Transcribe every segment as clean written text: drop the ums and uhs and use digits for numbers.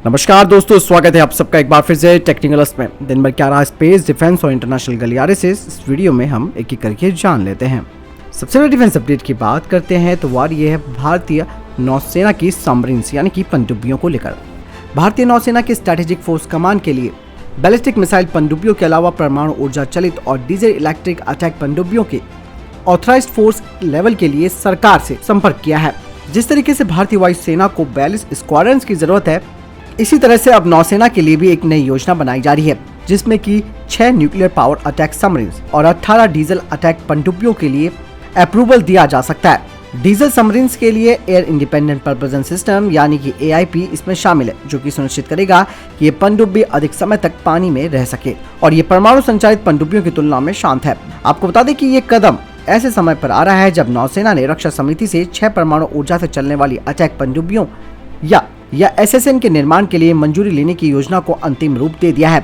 नमस्कार दोस्तों, स्वागत है आप सबका एक बार फिर से टेक्निकल में। दिन भर क्या रहा स्पेस, डिफेंस और इंटरनेशनल गलियारे से इस वीडियो में हम एक एक करके जान लेते हैं। सबसे पहले डिफेंस अपडेट की बात करते हैं तो वार ये है भारतीय नौसेना की सबमरीन्स यानी कि पनडुब्बियों को लेकर। भारतीय नौसेना के स्ट्रेटेजिक फोर्स कमांड के लिए बैलिस्टिक मिसाइल पनडुब्बियों के अलावा परमाणु ऊर्जा चलित और डीजल इलेक्ट्रिक अटैक पनडुब्बियों के ऑथराइज्ड फोर्स लेवल के लिए सरकार से संपर्क किया है। जिस तरीके से भारतीय वायुसेना को 42 स्क्वाड्रंस की जरूरत है, इसी तरह से अब नौसेना के लिए भी एक नई योजना बनाई जा रही है, जिसमें कि 6 न्यूक्लियर पावर अटैक सबमरीन्स और 18 डीजल अटैक पनडुब्बियों के लिए अप्रूवल दिया जा सकता है। डीजल सबमरीन्स के लिए एयर इंडिपेंडेंट प्रपोजन सिस्टम यानी कि AIP इसमें शामिल है, जो कि सुनिश्चित करेगा कि ये पनडुब्बी अधिक समय तक पानी में रह सके और ये परमाणु संचालित पनडुब्बियों की तुलना में शांत है। आपको बता दें कि ये कदम ऐसे समय पर आ रहा है जब नौसेना ने रक्षा समिति से 6 परमाणु ऊर्जा से चलने वाली अटैक पनडुब्बियों या SSN के निर्माण के लिए मंजूरी लेने की योजना को अंतिम रूप दे दिया है,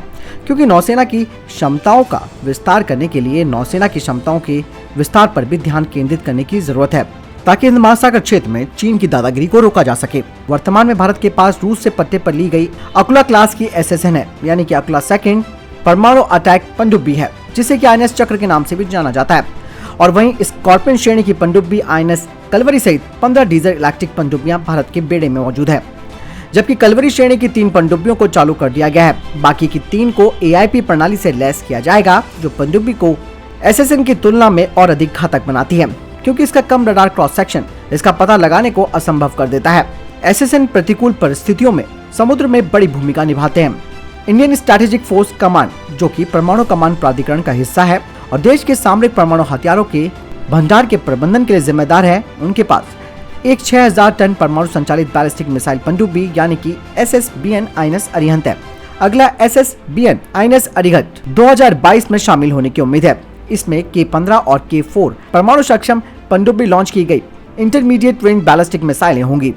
क्योंकि नौसेना की क्षमताओं का विस्तार करने के लिए नौसेना की क्षमताओं के विस्तार पर भी ध्यान केंद्रित करने की जरूरत है, ताकि हिंद महासागर क्षेत्र में चीन की दादागिरी को रोका जा सके। वर्तमान में भारत के पास रूस से पट्टे पर ली गई अकुला क्लास की SSN है, यानी कि अकुला सेकंड परमाणु अटैक पनडुब्बी है, जिसे कि INS चक्र के नाम से भी जाना जाता है। और वहीं स्कॉर्पियन श्रेणी की पनडुब्बी INS कलवरी सहित 15 डीजल इलेक्ट्रिक पनडुब्बियां भारत के बेड़े में मौजूद है, जबकि कलवरी श्रेणी की 3 पनडुब्बियों को चालू कर दिया गया है। बाकी की 3 को AIP प्रणाली से लैस किया जाएगा, जो पनडुब्बी को SSN की तुलना में और अधिक घातक बनाती है, क्योंकि इसका कम रडार क्रॉस सेक्शन इसका पता लगाने को असंभव कर देता है। SSN प्रतिकूल परिस्थितियों में समुद्र में बड़ी भूमिका निभाते हैं। इंडियन स्ट्रेटेजिक फोर्स कमांड, जो कि परमाणु कमांड प्राधिकरण का हिस्सा है और देश के सामरिक परमाणु हथियारों के भंडार के प्रबंधन के लिए जिम्मेदार है, उनके पास एक 6000 टन परमाणु संचालित बैलिस्टिक मिसाइल पनडुब्बी यानी कि SSBN INS अरिहंत है। अगला SSBN INS अरिहंत 2022 में शामिल होने की उम्मीद है। इसमें K-15 और K-4 परमाणु सक्षम पनडुब्बी लॉन्च की गई इंटरमीडिएट रेंज बैलिस्टिक मिसाइलें होंगी।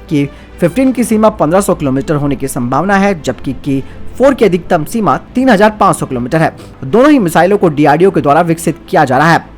K-15 की सीमा 1500 किलोमीटर होने की संभावना है, जबकि K-4 की अधिकतम सीमा 3500 किलोमीटर है। दोनों ही मिसाइलों को DRDO के द्वारा विकसित किया जा रहा है।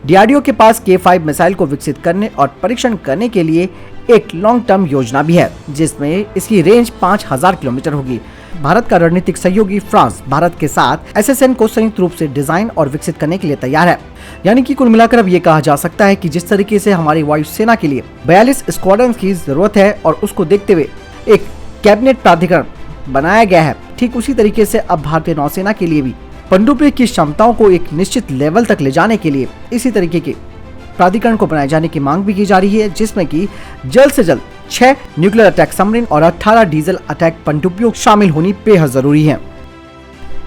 DRDO के पास K-5 मिसाइल को विकसित करने और परीक्षण करने के लिए एक लॉन्ग टर्म योजना भी है, जिसमें इसकी रेंज 5000 किलोमीटर होगी। भारत का रणनीतिक सहयोगी फ्रांस भारत के साथ SSN को संयुक्त रूप से डिजाइन और विकसित करने के लिए तैयार है। यानी कि कुल मिलाकर अब ये कहा जा सकता है कि जिस तरीके से हमारी वायुसेना के लिए 42 स्क्वाड्रन की जरूरत है और उसको देखते हुए एक कैबिनेट प्राधिकरण बनाया गया है, ठीक उसी तरीके से अब भारतीय नौसेना के लिए भी पनडुब्बी की क्षमताओं को एक निश्चित लेवल तक ले जाने के लिए इसी तरीके के प्राधिकरण को बनाए जाने की मांग भी की जा रही है, जिसमें कि जल्द से जल्द 6 न्यूक्लियर अटैक सबमरीन और 18 डीजल अटैक पनडुब्बियों शामिल होनी बेहद जरूरी है।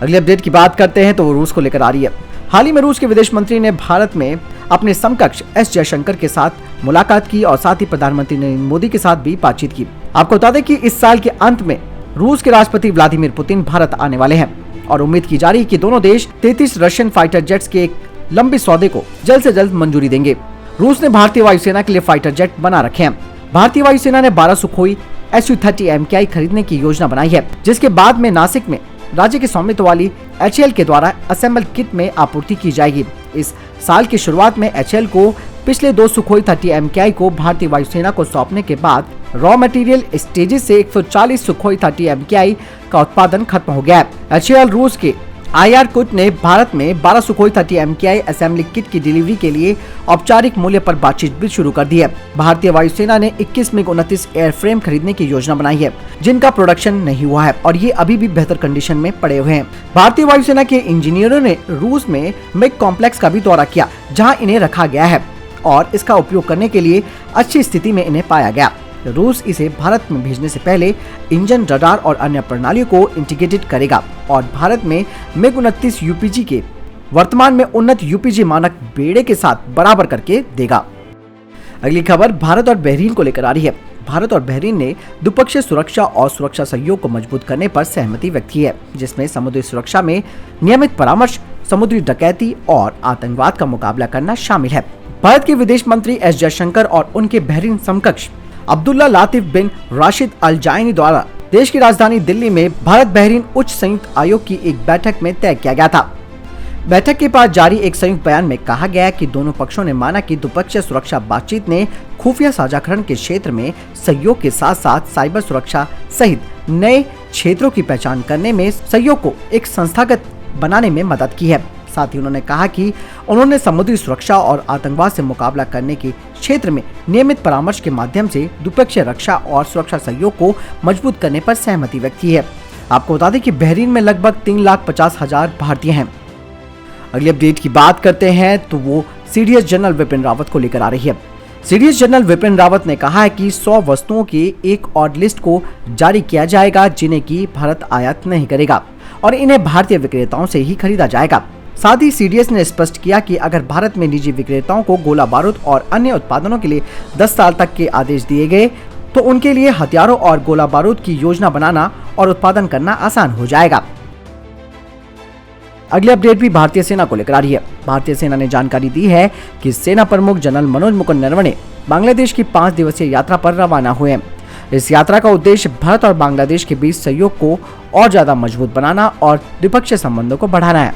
अगले अपडेट की बात करते हैं तो वो रूस को लेकर आ रही है। हाल ही में रूस के विदेश मंत्री ने भारत में अपने समकक्ष S जयशंकर के साथ मुलाकात की और साथ ही प्रधानमंत्री नरेंद्र मोदी के साथ भी बातचीत की। आपको बता दें कि इस साल के अंत में रूस के राष्ट्रपति व्लादिमीर पुतिन भारत आने वाले हैं और उम्मीद की जा रही है कि दोनों देश 33 रशियन फाइटर जेट्स के एक लंबे सौदे को जल्द से जल्द मंजूरी देंगे। रूस ने भारतीय वायुसेना के लिए फाइटर जेट बना रखे हैं। भारतीय वायुसेना ने 12 सुखोई Su-30 MKI खरीदने की योजना बनाई है, जिसके बाद में नासिक में राज्य के स्वामित्व वाली HAL के द्वारा असेंबल किट में आपूर्ति की जाएगी। इस साल की शुरुआत में HAL को पिछले 2 सुखोई 30 MKI को भारतीय वायुसेना को सौंपने के बाद रॉ मटेरियल स्टेजेस से 140 सुखोई 30 MKI का उत्पादन खत्म हो गया है। HAL रूस के IR-कुट ने भारत में 12 सुखोई 30 MKI असेंबली किट की डिलीवरी के लिए औपचारिक मूल्य पर बातचीत भी शुरू कर दी है। भारतीय वायुसेना ने 21 MiG-29 एयरफ्रेम खरीदने की योजना बनाई है, जिनका प्रोडक्शन नहीं हुआ है और ये अभी भी बेहतर कंडीशन में पड़े हुए हैं। भारतीय वायुसेना के इंजीनियरों ने रूस में मिग कॉम्प्लेक्स का भी दौरा किया, जहाँ इन्हें रखा गया है और इसका उपयोग करने के लिए अच्छी स्थिति में इन्हें पाया गया। रूस इसे भारत में भेजने से पहले इंजन, रडार और अन्य प्रणालियों को इंटीग्रेटेड करेगा और भारत में MiG-29 UPG के वर्तमान में उन्नत UPG मानक बेड़े के साथ बराबर करके देगा। अगली खबर भारत और बहरीन को लेकर आ रही है। भारत और बहरीन ने द्विपक्षीय सुरक्षा और सुरक्षा सहयोग को मजबूत करने पर सहमति व्यक्त की है, जिसमें समुद्री सुरक्षा में नियमित परामर्श, समुद्री डकैती और आतंकवाद का मुकाबला करना शामिल है। भारत के विदेश मंत्री S जयशंकर और उनके बहरीन समकक्ष अब्दुल्ला लातिफ बिन राशिद अल जायनी द्वारा देश की राजधानी दिल्ली में भारत बहरीन उच्च संयुक्त आयोग की एक बैठक में तय किया गया था। बैठक के बाद जारी एक संयुक्त बयान में कहा गया कि दोनों पक्षों ने माना कि द्विपक्षीय सुरक्षा बातचीत ने खुफिया साझाकरण के क्षेत्र में सहयोग के साथ साथ साइबर सुरक्षा सहित नए क्षेत्रों की पहचान करने में सहयोग को एक संस्थागत बनाने में मदद की है। साथ ही उन्होंने कहा कि उन्होंने समुद्री सुरक्षा और आतंकवाद से मुकाबला करने के क्षेत्र में नियमित परामर्श के माध्यम से द्विपक्षीय रक्षा और सुरक्षा सहयोग को मजबूत करने पर सहमति व्यक्त की है। आपको बता दें कि बहरीन में लगभग 3,50,000 भारतीय हैं। अगली अपडेट की बात करते हैं तो वो सीडीएस जनरल विपिन रावत को लेकर आ रही है। सीडीएस जनरल विपिन रावत ने कहा है कि 100 वस्तुओं की एक और लिस्ट को जारी किया जाएगा जिन्हें की भारत आयात नहीं करेगा और इन्हें भारतीय विक्रेताओं से ही खरीदा जाएगा। साथ ही सीडीएस ने स्पष्ट किया कि अगर भारत में निजी विक्रेताओं को गोला बारूद और अन्य उत्पादनों के लिए 10 साल तक के आदेश दिए गए तो उनके लिए हथियारों और गोला बारूद की योजना बनाना और उत्पादन करना आसान हो जाएगा। अगली अपडेट भी भारतीय सेना को लेकर आ रही है। भारतीय सेना ने जानकारी दी है कि सेना प्रमुख जनरल मनोज मुकुंद नरवणे बांग्लादेश की 5 दिवसीय यात्रा पर रवाना हुए हैं। इस यात्रा का उद्देश्य भारत और बांग्लादेश के बीच सहयोग को और ज्यादा मजबूत बनाना और द्विपक्षीय संबंधों को बढ़ाना है।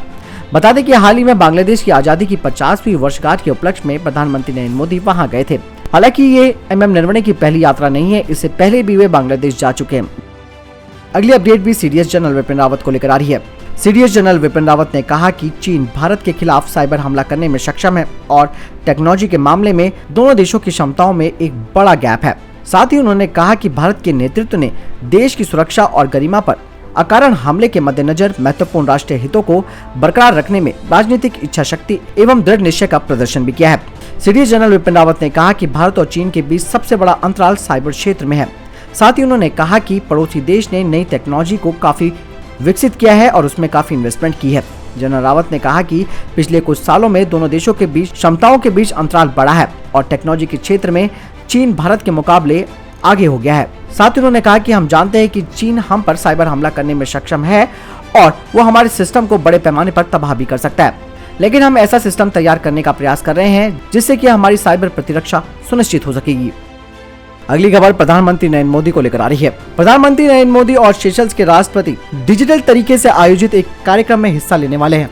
बता दें कि हाल ही में बांग्लादेश की आजादी की 50वीं वर्षगांठ के उपलक्ष्य में प्रधानमंत्री नरेंद्र मोदी वहां गए थे। हालांकि ये नरवणे की पहली यात्रा नहीं है, इससे पहले भी वे बांग्लादेश जा चुके हैं। अगली अपडेट भी सीडीएस जनरल विपिन रावत को लेकर आ रही है। सीडीएस जनरल विपिन रावत ने कहा कि चीन भारत के खिलाफ साइबर हमला करने में सक्षम है और टेक्नोलॉजी के मामले में दोनों देशों की क्षमताओं में एक बड़ा गैप है। साथ ही उन्होंने कहा कि भारत के नेतृत्व ने देश की सुरक्षा और गरिमा पर अकारण हमले के मद्देनजर महत्वपूर्ण राष्ट्रीय हितों को बरकरार रखने में राजनीतिक इच्छा शक्ति एवं दृढ़ निश्चय का प्रदर्शन भी किया है। सीडीएस जनरल विपिन रावत ने कहा कि भारत और चीन के बीच सबसे बड़ा अंतराल साइबर क्षेत्र में है। साथ ही उन्होंने कहा कि पड़ोसी देश ने नई टेक्नोलॉजी को काफी विकसित किया है और उसमें काफी इन्वेस्टमेंट की है। जनरल रावत ने कहा कि पिछले कुछ सालों में दोनों देशों के बीच क्षमताओं के बीच अंतराल बढ़ा है और टेक्नोलॉजी के क्षेत्र में चीन भारत के मुकाबले आगे हो गया है। साथ ही उन्होंने कहा कि हम जानते हैं कि चीन हम पर साइबर हमला करने में सक्षम है और वो हमारे सिस्टम को बड़े पैमाने पर तबाह भी कर सकता है, लेकिन हम ऐसा सिस्टम तैयार करने का प्रयास कर रहे हैं जिससे कि हमारी साइबर प्रतिरक्षा सुनिश्चित हो सकेगी। अगली खबर प्रधानमंत्री नरेंद्र मोदी को लेकर आ रही है। प्रधानमंत्री नरेंद्र मोदी और सेशल्स के राष्ट्रपति डिजिटल तरीके से आयोजित एक कार्यक्रम में हिस्सा लेने वाले हैं।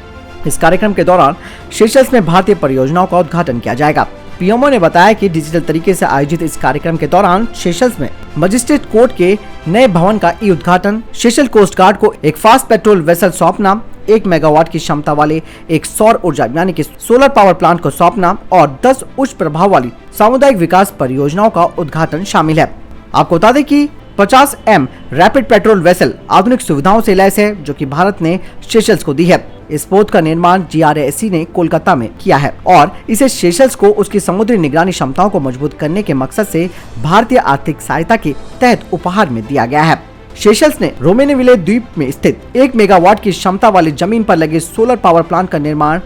इस कार्यक्रम के दौरान सेशल्स में भारतीय परियोजनाओं का उद्घाटन किया जाएगा। पीएमओ ने बताया कि डिजिटल तरीके से आयोजित इस कार्यक्रम के दौरान सेशल्स में मजिस्ट्रेट कोर्ट के नए भवन का ई उद्घाटन, सेशल कोस्ट गार्ड को एक फास्ट पेट्रोल वेसल सौंपना, 1 मेगावाट की क्षमता वाले एक सौर ऊर्जा यानी कि सोलर पावर प्लांट को सौंपना और 10 उच्च प्रभाव वाली सामुदायिक विकास परियोजनाओं का उद्घाटन शामिल है। आपको बता दें कि 50M रैपिड पेट्रोल वेसल आधुनिक सुविधाओं से लैस है जो कि भारत ने सेशल्स को दी है। इस पोत का निर्माण GRAC ने कोलकाता में किया है और इसे सेशल्स को उसकी समुद्री निगरानी क्षमताओं को मजबूत करने के मकसद से भारतीय आर्थिक सहायता के तहत उपहार में दिया गया है। सेशल्स ने रोमेनिविले द्वीप में स्थित 1 मेगावाट की क्षमता वाली जमीन पर लगे सोलर पावर प्लांट का निर्माण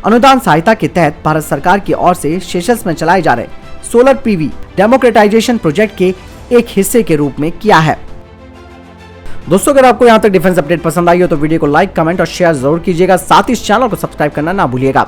अनुदान सहायता के तहत भारत सरकार की ओर से सेशल्स में चलाए जा रहे सोलर PV डेमोक्रेटाइजेशन प्रोजेक्ट के एक हिस्से के रूप में किया है। दोस्तों, अगर आपको यहाँ तक डिफेंस अपडेट पसंद आई हो तो वीडियो को लाइक, कमेंट और शेयर जरूर कीजिएगा। साथ ही इस चैनल को सब्सक्राइब करना ना भूलिएगा।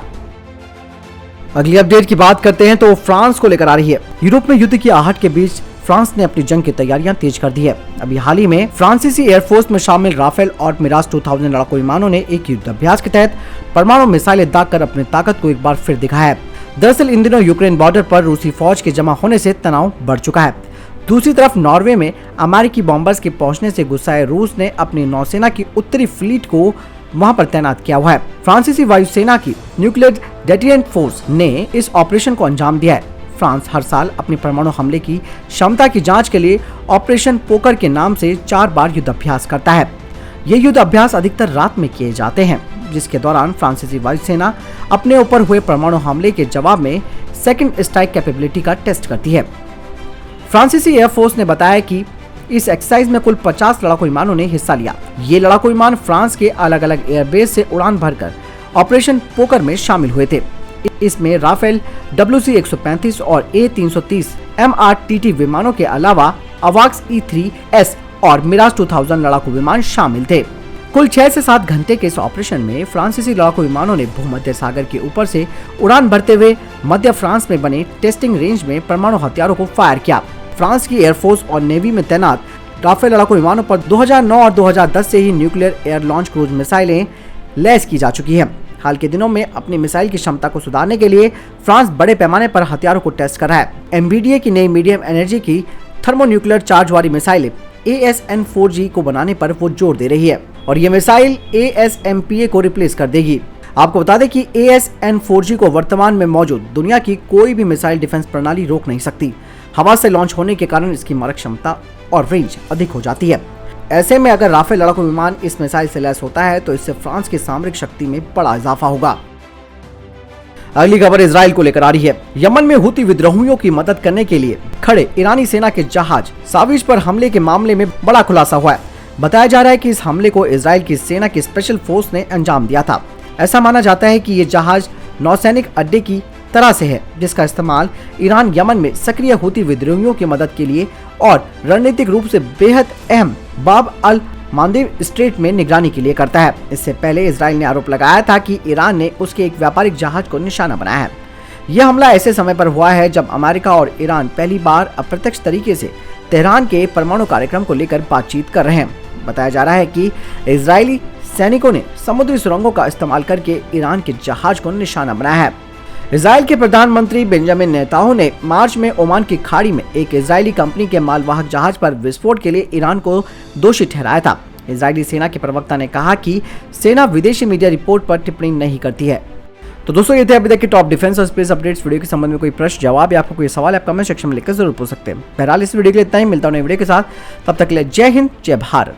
अगली अपडेट की बात करते हैं तो फ्रांस को लेकर आ रही है। यूरोप में युद्ध की आहट के बीच फ्रांस ने अपनी जंग की तैयारियां तेज कर दी है। अभी हाल ही में फ्रांसीसी एयरफोर्स में शामिल राफेल और मिराज 2000 लड़ाकू विमानों ने एक युद्ध अभ्यास के तहत परमाणु मिसाइलें दागकर अपनी ताकत को एक बार फिर दिखाया है। दरअसल इन दिनों यूक्रेन बॉर्डर पर रूसी फौज के जमा होने से तनाव बढ़ चुका है। दूसरी तरफ नॉर्वे में अमेरिकी बॉम्बर्स के पहुंचने से गुस्साए रूस ने अपनी नौसेना की उत्तरी फ्लीट को वहां पर तैनात किया हुआ है। फ्रांसीसी वायुसेना की न्यूक्लियर डेटेरेंट फोर्स ने इस ऑपरेशन को अंजाम दिया है। फ्रांस हर साल अपनी परमाणु हमले की क्षमता की जांच के लिए ऑपरेशन पोकर के नाम से 4 बार युद्ध अभ्यास करता है। ये युद्ध अभ्यास अधिकतर रात में किए जाते हैं, जिसके दौरान फ्रांसीसी वायुसेना अपने ऊपर हुए परमाणु हमले के जवाब में सेकंड स्ट्राइक कैपेबिलिटी का टेस्ट करती है। फ्रांसीसी एयरफोर्स ने बताया कि इस एक्सरसाइज में कुल 50 लड़ाकू विमानों ने हिस्सा लिया। ये लड़ाकू विमान फ्रांस के अलग अलग एयरबेस से उड़ान भरकर ऑपरेशन पोकर में शामिल हुए थे। इसमें राफेल WC-135 और A-330 MRTT विमानों के अलावा अवाक्स E-3S और मिराज 2000 लड़ाकू विमान शामिल थे। कुल 6 से 7 घंटे के इस ऑपरेशन में फ्रांसीसी लड़ाकू विमानों ने भूमध्य सागर के ऊपर से उड़ान भरते हुए मध्य फ्रांस में बने टेस्टिंग रेंज में परमाणु हथियारों को फायर किया। फ्रांस की एयरफोर्स और नेवी में तैनात राफेल लड़ाकू विमानों पर 2009 और 2010 से ही न्यूक्लियर एयर लॉन्च क्रूज मिसाइलें लैस की जा चुकी हैं। हाल के दिनों में अपनी मिसाइल की क्षमता को सुधारने के लिए फ्रांस बड़े पैमाने पर हथियारों को टेस्ट कर रहा है। MBDA की नई मीडियम एनर्जी की थर्मोन्यूक्लियर चार्ज वाली मिसाइलें ASN-4G को बनाने पर वो जोर दे रही है और ये मिसाइल ASMPA को रिप्लेस कर देगी। आपको बता दें कि ASN-4G को वर्तमान में मौजूद दुनिया की कोई भी मिसाइल डिफेंस प्रणाली रोक नहीं सकती। हवा से लॉन्च होने के कारण इसकी मारक क्षमता और रेंज अधिक हो जाती है। ऐसे में अगर राफेल लड़ाकू विमान इस मिसाइल से लैस होता है तो इससे फ्रांस की सामरिक शक्ति में बड़ा इजाफा होगा। अगली खबर इजराइल को लेकर आ रही है। यमन में हुती विद्रोहियों की मदद करने के लिए खड़े ईरानी सेना के जहाज साविश पर हमले के मामले में बड़ा खुलासा हुआ है। बताया जा रहा है कि इस हमले को इजराइल की सेना की स्पेशल फोर्स ने अंजाम दिया था। ऐसा माना जाता है कि ये जहाज नौसैनिक अड्डे की तरह से है, जिसका इस्तेमाल ईरान यमन में सक्रिय हुती विद्रोहियों की मदद के लिए और रणनीतिक रूप से बेहद अहम बाब अल मांदेब स्ट्रेट में निगरानी के लिए करता है। इससे पहले इजराइल ने आरोप लगाया था कि ईरान ने उसके एक व्यापारिक जहाज को निशाना बनाया है। यह हमला ऐसे समय पर हुआ है जब अमेरिका और ईरान पहली बार अप्रत्यक्ष तरीके से तेहरान के परमाणु कार्यक्रम को लेकर बातचीत कर रहे हैं। बताया जा रहा है कि इजरायली सैनिकों ने समुद्री सुरंगों का इस्तेमाल करके ईरान के जहाज को निशाना बनाया है। इजराइल के प्रधानमंत्री बेंजामिन नेतान्याहू ने मार्च में ओमान की खाड़ी में एक इजरायली कंपनी के मालवाहक जहाज पर विस्फोट के लिए ईरान को दोषी ठहराया था। इजरायली सेना के प्रवक्ता ने कहा कि सेना विदेशी मीडिया रिपोर्ट पर टिप्पणी नहीं करती है। तो दोस्तों, ये थे अभी तक के टॉप डिफेंस और स्पेस अपडेट्स। वीडियो के संबंध में कोई प्रश्न जवाब या आपको कोई सवाल आप कमेंट सेक्शन में लिखकर जरूर पूछ सकते हैं। बहरहाल इस वीडियो के लिए इतना ही, मिलता हूं नई वीडियो के साथ। तब तक के लिए जय हिंद, जय भारत।